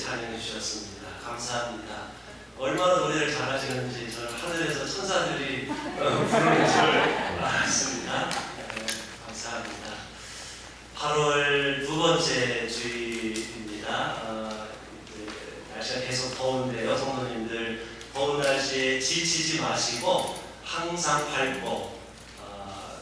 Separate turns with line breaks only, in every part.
찬양해 주셨습니다. 감사합니다. 얼마나 노래를 잘하시는지 저는 하늘에서 천사들이 부르는 줄 알았습니다. 네, 감사합니다. 8월 두 번째 주일입니다. 날씨가 계속 더운데요. 성도님들 더운 날씨에 지치지 마시고 항상 밝고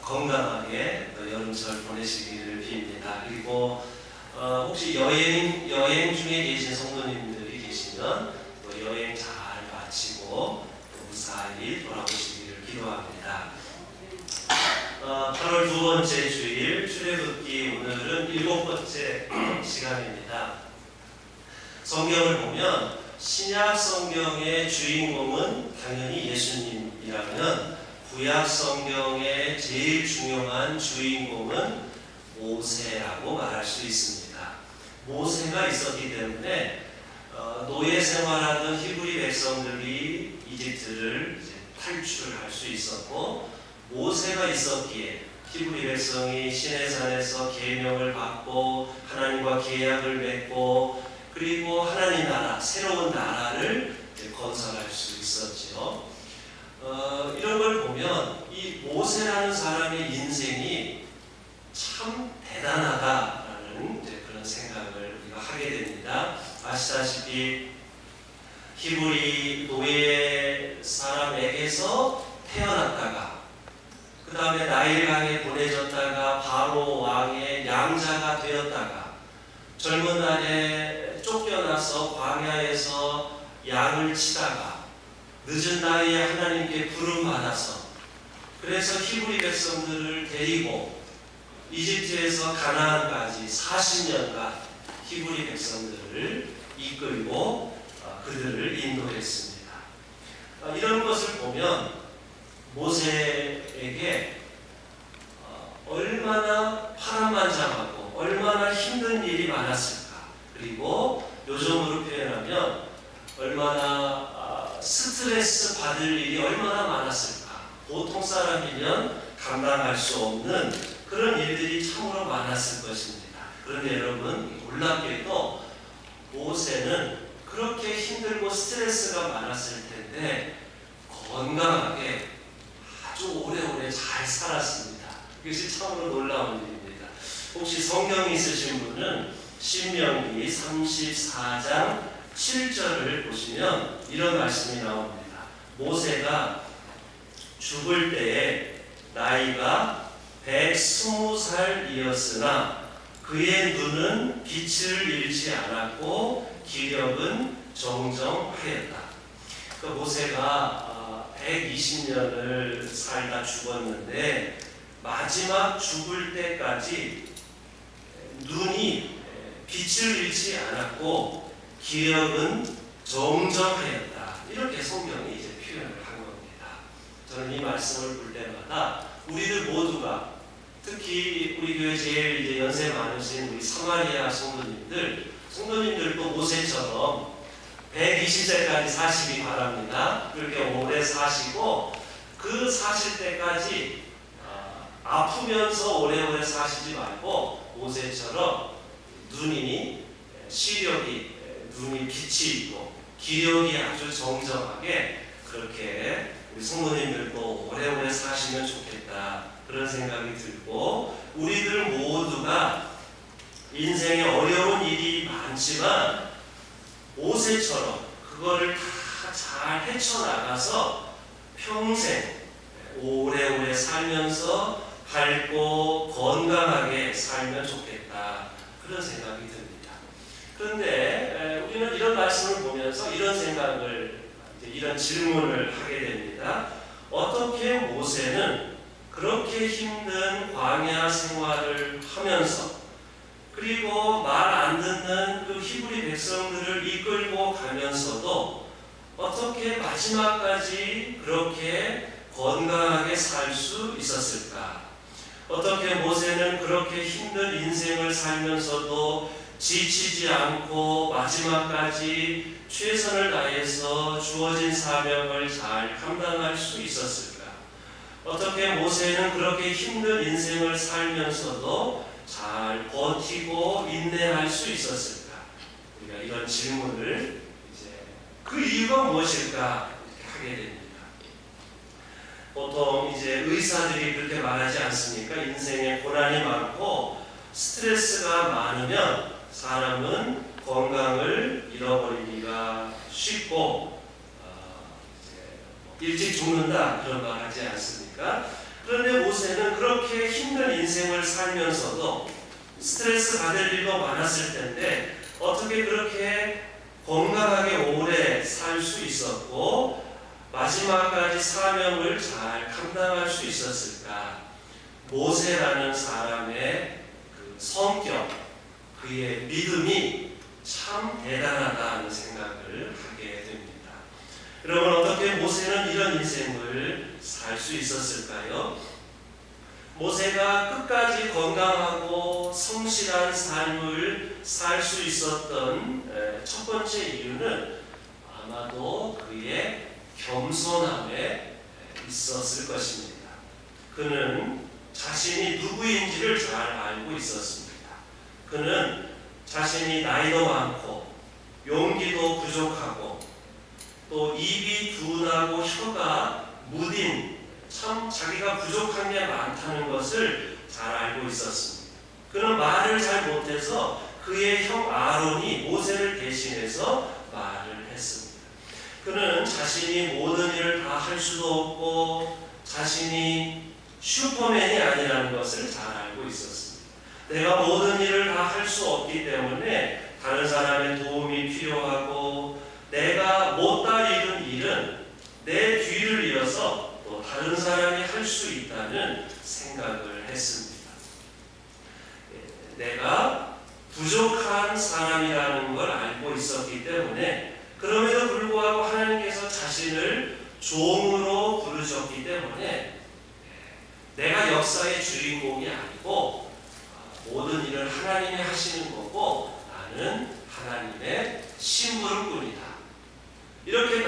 건강하게 여름철 보내시기를 빕니다. 그리고 혹시 여행 중에 계신 성도님들이 계시면 여행 잘 마치고 무사히 돌아오시기를 기도합니다. 8월 두 번째 주일 출애굽기 오늘은 7번째 시간입니다. 성경을 보면 신약 성경의 주인공은 당연히 예수님이라면 구약 성경의 제일 중요한 주인공은 모세라고 말할 수 있습니다. 모세가 있었기 때문에 노예 생활하던 히브리 백성들이 이집트를 탈출할 수 있었고, 모세가 있었기에 히브리 백성이 시내산에서 계명을 받고 하나님과 계약을 맺고 그리고 하나님 나라, 새로운 나라를 건설할 수 있었죠. 이런 걸 보면 이 모세라는 사람의 인생이 참 대단하다라는 그런 생각을 우리가 하게 됩니다. 아시다시피 히브리 노예 사람에게서 태어났다가 그 다음에 나일강에 보내졌다가 바로 왕의 양자가 되었다가 젊은 날에 쫓겨나서 광야에서 양을 치다가 늦은 나이에 하나님께 부름받아서 그래서 히브리 백성들을 데리고 이집트에서 가나안까지 40년간 히브리 백성들을 이끌고 그들을 인도했습니다. 이런 것을 보면 모세에게 얼마나 파란만장하고 얼마나 힘든 일이 많았을까, 그리고 요즘으로 표현하면 얼마나 스트레스 받을 일이 얼마나 많았을까. 보통 사람이면 감당할 수 없는 그런 일들이 참으로 많았을 것입니다. 그런데 여러분, 놀랍게도 모세는 그렇게 힘들고 스트레스가 많았을 텐데 건강하게 아주 오래오래 잘 살았습니다. 이것이 참으로 놀라운 일입니다. 혹시 성경이 있으신 분은 신명기 34장 7절을 보시면 이런 말씀이 나옵니다. 모세가 죽을 때에 나이가 120살이었으나 그의 눈은 빛을 잃지 않았고 기력은 정정하였다. 그 모세가 120년을 살다 죽었는데 마지막 죽을 때까지 눈이 빛을 잃지 않았고 기력은 정정하였다. 이렇게 성경이 이제 표현을 한 겁니다. 저는 이 말씀을 볼 때마다 우리들 모두가, 특히 우리 교회 제일 이제 연세 많으신 우리 사마리아 성도님들도 모세처럼 120세까지 사시기 바랍니다. 그렇게 오래 사시고 그 사실 때까지 아프면서 오래오래 사시지 말고 모세처럼 시력이, 눈이 빛이 있고 기력이 아주 정정하게 그렇게 우리 성도님들도 오래오래 사시면 좋겠다, 그런 생각이 들고, 우리들 모두가 인생에 어려운 일이 많지만 모세처럼 그거를 다 잘 헤쳐나가서 평생 오래오래 살면서 밝고 건강하게 살면 좋겠다, 그런 생각이 듭니다. 그런데 우리는 이런 말씀을 보면서 이런 생각을, 이런 질문을 하게 됩니다. 어떻게 모세는 그렇게 힘든 광야 생활을 하면서 그리고 말 안 듣는 그 히브리 백성들을 이끌고 가면서도 어떻게 마지막까지 그렇게 건강하게 살 수 있었을까? 어떻게 모세는 그렇게 힘든 인생을 살면서도 지치지 않고 마지막까지 최선을 다해서 주어진 사명을 잘 감당할 수 있었을까? 어떻게 모세는 그렇게 힘든 인생을 살면서도 잘 버티고 인내할 수 있었을까? 우리가 이런 질문을 이제 그 이유가 무엇일까 이렇게 하게 됩니다. 보통 이제 의사들이 그렇게 말하지 않습니까? 인생에 고난이 많고 스트레스가 많으면 사람은 건강을 잃어버리기가 쉽고 일찍 죽는다 그런 말 하지 않습니까? 그런데 모세는 그렇게 힘든 인생을 살면서도 스트레스 받을 일도 많았을 텐데 어떻게 그렇게 건강하게 오래 살 수 있었고 마지막까지 사명을 잘 감당할 수 있었을까? 모세라는 사람의 그 성격, 그의 믿음이 참 대단하다는 생각을 하게 됩니다. 여러분, 어떻게 모세는 이런 인생을 살 수 있었을까요? 모세가 끝까지 건강하고 성실한 삶을 살 수 있었던 첫 번째 이유는 아마도 그의 겸손함에 있었을 것입니다. 그는 자신이 누구인지를 잘 알고 있었습니다. 그는 자신이 나이도 많고 용기도 부족하고 또 입이 둔하고 혀가 무딘 참 자기가 부족한 게 많다는 것을 잘 알고 있었습니다. 그는 말을 잘 못해서 그의 형 아론이 모세를 대신해서 말을 했습니다. 그는 자신이 모든 일을 다 할 수도 없고 자신이 슈퍼맨이 아니라는 것을 잘 알고 있었습니다. 내가 모든 일을 다 할 수 없기 때문에 다른 사람의 도움이 필요하고 내가 못다 이룬 일은 내 뒤를 이어서 또 다른 사람이 할 수 있다는 생각을 했습니다. 내가 부족한 사람이라는 걸 알고 있었기 때문에 그럼에도 불구하고 하나님께서 자신을 종으로 부르셨기 때문에 내가 역사의 주인공이 아니고 모든 일을 하나님이 하시는 거고 나는 하나님의 심부름꾼이다. 이렇게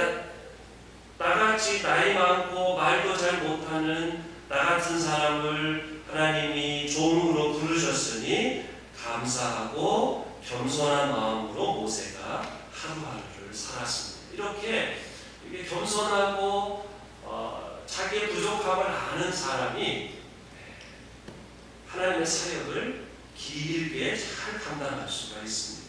나같이 나이 많고 말도 잘 못하는 나 같은 사람을 하나님이 종으로 부르셨으니 감사하고 겸손한 마음으로 모세가 하루하루를 살았습니다. 이렇게 겸손하고 자기의 부족함을 아는 사람이 하나님의 사역을 길게 잘 감당할 수가 있습니다.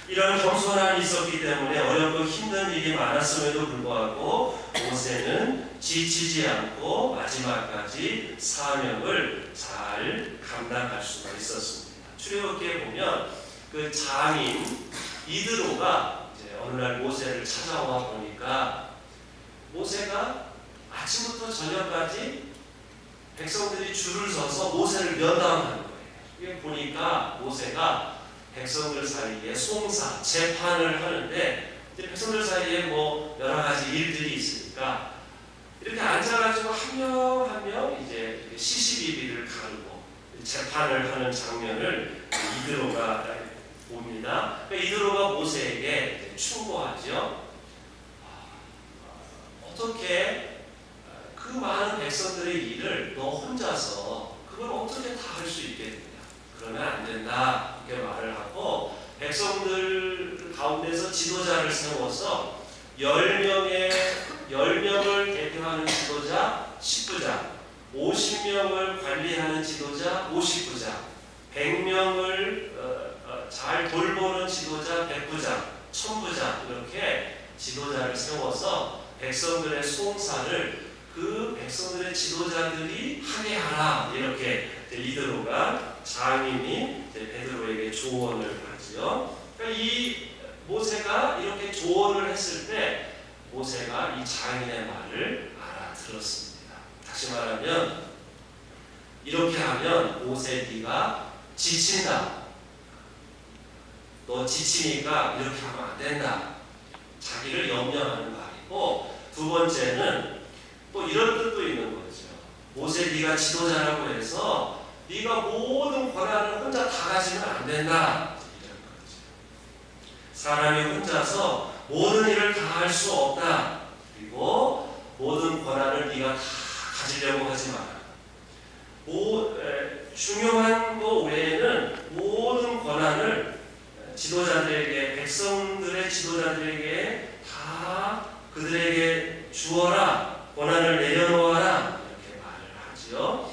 이런 겸손함이 있었기 때문에 어렵고 힘든 일이 많았음에도 불구하고 모세는 지치지 않고 마지막까지 사명을 잘 감당할 수가 있었습니다. 출애굽기에 보면 그 장인 이드로가 이제 어느 날 모세를 찾아와 보니까 모세가 아침부터 저녁까지 백성들이 줄을 서서 모세를 면담하는 거예요. 이게 보니까 모세가 백성들 사이에 송사, 재판을 하는데 이제 백성들 사이에 뭐 여러 가지 일들이 있으니까 이렇게 앉아가지고 한 명 한 명 이제 시시비비를 가르고 재판을 하는 장면을 이드로가 봅니다. 그러니까 이드로가 모세에게 충고하죠. 어떻게 그 많은 백성들의 일을 너 혼자서 그걸 어떻게 다 할 수 있겠느냐? 그러면 안 된다. 이렇게 말을 하고 백성들 가운데서 지도자를 세워서 10명을 대표하는 지도자 10부장, 50명을 관리하는 지도자 50부장, 100명을 잘 돌보는 지도자 100부장, 1000부장 이렇게 지도자를 세워서 백성들의 송사를 그 백성들의 지도자들이 하게 하라. 이렇게 이드로가 장인이 베드로에게 조언을 하지요. 그러니까 이 모세가 이렇게 조언을 했을 때 모세가 이 장인의 말을 알아들었습니다. 다시 말하면 이렇게 하면 모세 네가 지친다. 너 지치니까 이렇게 하면 안 된다. 자기를 염려하는 말이고 두 번째는 또 이런 뜻도 있는 거죠. 모세 네가 지도자라고 해서 네가 모든 권한을 혼자 다 가지면 안 된다. 이런 거죠. 사람이 혼자서 모든 일을 다 할 수 없다. 그리고 모든 권한을 네가 다 가지려고 하지 마라. 중요한 거 외에는 모든 권한을 지도자들에게, 백성들의 지도자들에게 다 그들에게 주어라, 권한을 내려놓아라 이렇게 말을 하지요.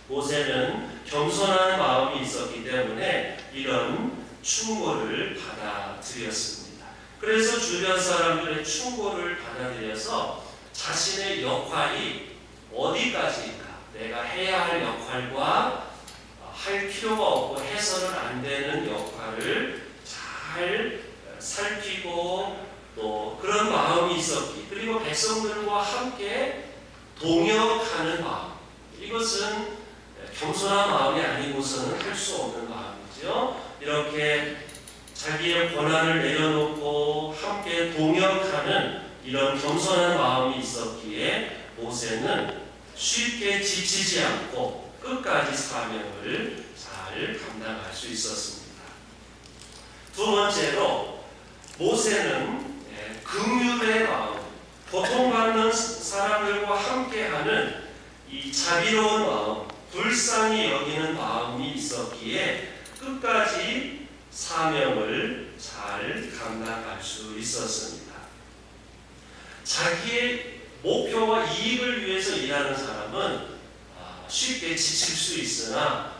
모세는 겸손한 마음이 있었기 때문에 이런 충고를 받아들였습니다. 그래서 주변 사람들의 충고를 받아들여서 자신의 역할이 어디까지인가, 내가 해야 할 역할과 할 필요가 없고 해서는 안 되는 역할을 잘 살피고 또 그런 마음이 있었기, 그리고 백성들과 함께 동역하는 마음, 이것은 겸손한 마음이 아니고서는 할 수 없는 마음이죠. 이렇게 자기의 권한을 내려놓고 함께 동역하는 이런 겸손한 마음이 있었기에 모세는 쉽게 지치지 않고 끝까지 사명을 잘 감당할 수 있었습니다. 두 번째로 모세는 긍휼의 마음, 고통받는 사람들과 함께하는 이 자비로운 마음, 불쌍히 여기는 마음이 있었기에 끝까지 사명을 잘 감당할 수 있었습니다. 자기의 목표와 이익을 위해서 일하는 사람은 쉽게 지칠 수 있으나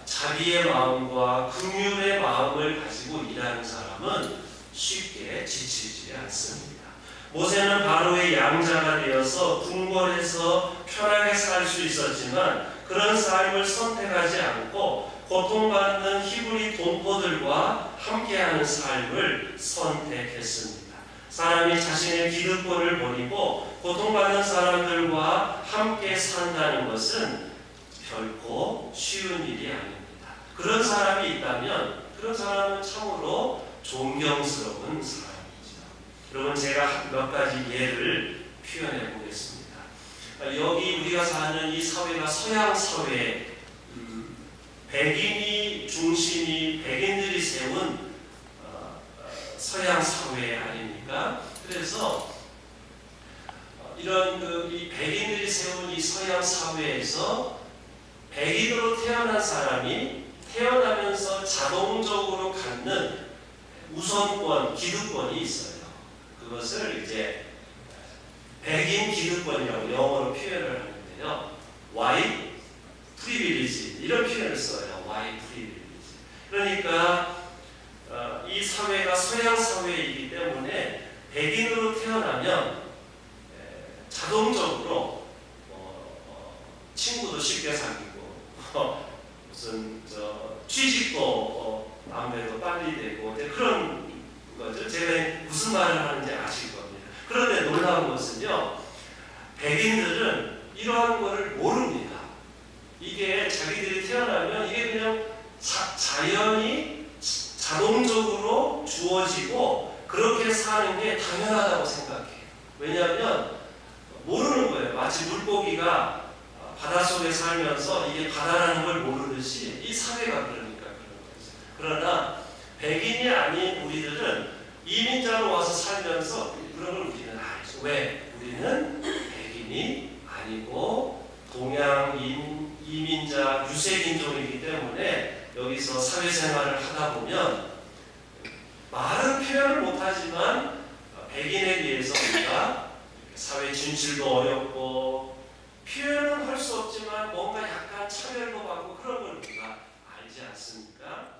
자비의 마음과 긍휼의 마음을 가지고 일하는 사람은 쉽게 지치지 않습니다. 모세는 바로의 양자가 되어서 궁궐에서 편하게 살 수 있었지만 그런 삶을 선택하지 않고 고통받는 히브리 동포들과 함께하는 삶을 선택했습니다. 사람이 자신의 기득권을 버리고 고통받는 사람들과 함께 산다는 것은 결코 쉬운 일이 아닙니다. 그런 사람이 있다면 그런 사람은 참으로 존경스러운 사람이죠. 여러분, 제가 몇 가지 예를 표현해 보겠습니다. 여기 우리가 사는 이 사회가 서양 사회, 백인이 중심이, 백인들이 세운 서양 사회 아닙니까? 그래서 이런 이 백인들이 세운 이 서양 사회에서 백인으로 태어난 사람이 태어나면서 자동적으로 갖는 우선권, 기득권이 있어요. 그것을 이제 백인 기득권이라고 영어로 표현을 하는데요. white privilege 이런 표현을 써요. white privilege. 그러니까 이 사회가 서양 사회이기 때문에 백인으로 태어나면 자동적으로 친구도 쉽게 사귀고 무슨 취직도 아무래도 빨리 되고 그런 거죠. 제가 무슨 말을 하는지 아실 겁니다. 그런데 놀라운 것은요, 백인들은 이러한 것을 모릅니다. 이게 자기들이 태어나면 이게 그냥 자연히 자동적으로 주어지고 그렇게 사는 게 당연하다고 생각해요. 왜냐하면 모르는 거예요. 마치 물고기가 바닷속에 살면서 이게 바다라는 걸 모르듯이 이 사회가 그러니까 그런 거죠. 그러나 백인이 아닌 우리들은 이민자로 와서 살면서 그런 걸 우리는 알죠. 왜? 우리는 백인이 아니고 동양 이민자 유색인종이기 때문에 여기서 사회생활을 하다 보면 말은 표현을 못하지만 백인에 비해서 우리가 사회 진출도 어렵고 표현은 할 수 없지만 뭔가 약간 차별도 받고 그런 걸 우리가 알지 않습니까?